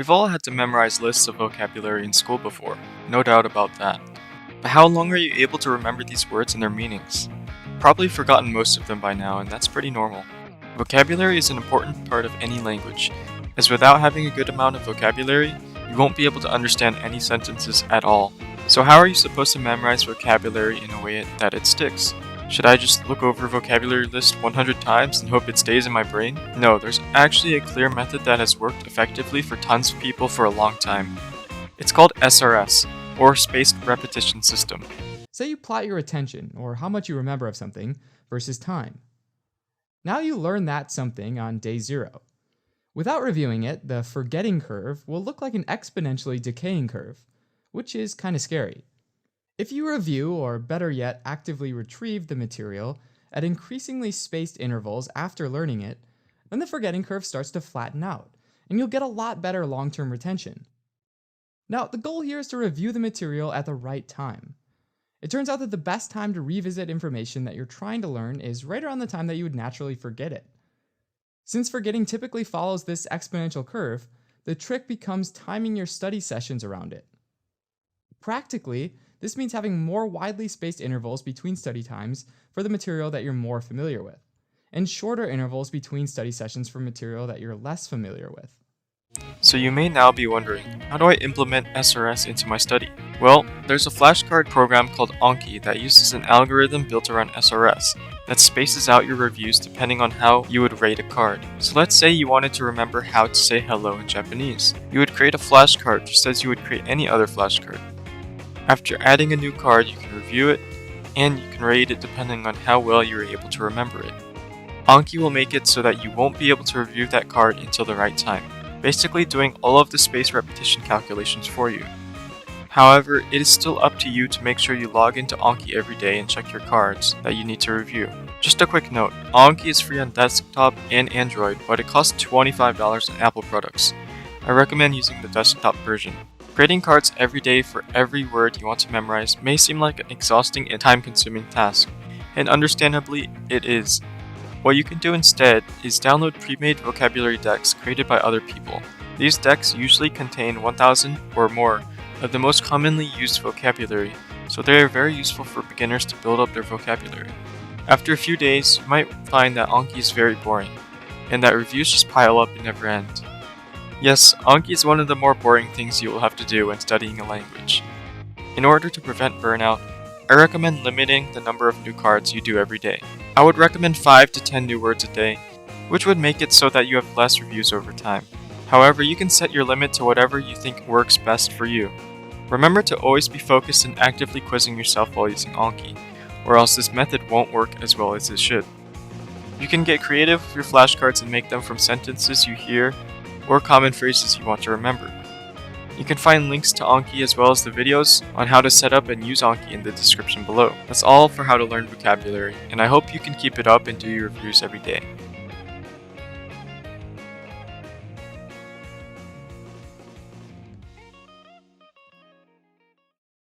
We've all had to memorize lists of vocabulary in school before, no doubt about that. But how long are you able to remember these words and their meanings? Probably forgotten most of them by now, and that's pretty normal. Vocabulary is an important part of any language, as without having a good amount of vocabulary, you won't be able to understand any sentences at all. So how are you supposed to memorize vocabulary in a way that it sticks? Should I just look over a vocabulary list 100 times and hope it stays in my brain? No, there's actually a clear method that has worked effectively for tons of people for a long time. It's called SRS, or Spaced Repetition System. Say you plot your attention, or how much you remember of something, versus time. Now you learn that something on day 0. Without reviewing it, the forgetting curve will look like an exponentially decaying curve, which is kind of scary. If you review, or better yet, actively retrieve the material at increasingly spaced intervals after learning it, then the forgetting curve starts to flatten out, and you'll get a lot better long-term retention. Now, the goal here is to review the material at the right time. It turns out that the best time to revisit information that you're trying to learn is right around the time that you would naturally forget it. Since forgetting typically follows this exponential curve, the trick becomes timing your study sessions around it. Practically, this means having more widely spaced intervals between study times for the material that you're more familiar with, and shorter intervals between study sessions for material that you're less familiar with. So you may now be wondering, how do I implement SRS into my study? Well, there's a flashcard program called Anki that uses an algorithm built around SRS that spaces out your reviews depending on how you would rate a card. So let's say you wanted to remember how to say hello in Japanese. You would create a flashcard just as you would create any other flashcard. After adding a new card, you can review it, and you can rate it depending on how well you were able to remember it. Anki will make it so that you won't be able to review that card until the right time, basically doing all of the space repetition calculations for you. However, it is still up to you to make sure you log into Anki every day and check your cards that you need to review. Just a quick note, Anki is free on desktop and Android, but it costs $25 on Apple products. I recommend using the desktop version. Creating cards every day for every word you want to memorize may seem like an exhausting and time-consuming task, and understandably, it is. What you can do instead is download pre-made vocabulary decks created by other people. These decks usually contain 1,000 or more of the most commonly used vocabulary, so they are very useful for beginners to build up their vocabulary. After a few days, you might find that Anki is very boring, and that reviews just pile up and never end. Yes, Anki is one of the more boring things you will have to do when studying a language. In order to prevent burnout, I recommend limiting the number of new cards you do every day. I would recommend 5 to 10 new words a day, which would make it so that you have less reviews over time. However, you can set your limit to whatever you think works best for you. Remember to always be focused and actively quizzing yourself while using Anki, or else this method won't work as well as it should. You can get creative with your flashcards and make them from sentences you hear or common phrases you want to remember. You can find links to Anki as well as the videos on how to set up and use Anki in the description below. That's all for how to learn vocabulary, and I hope you can keep it up and do your reviews every day.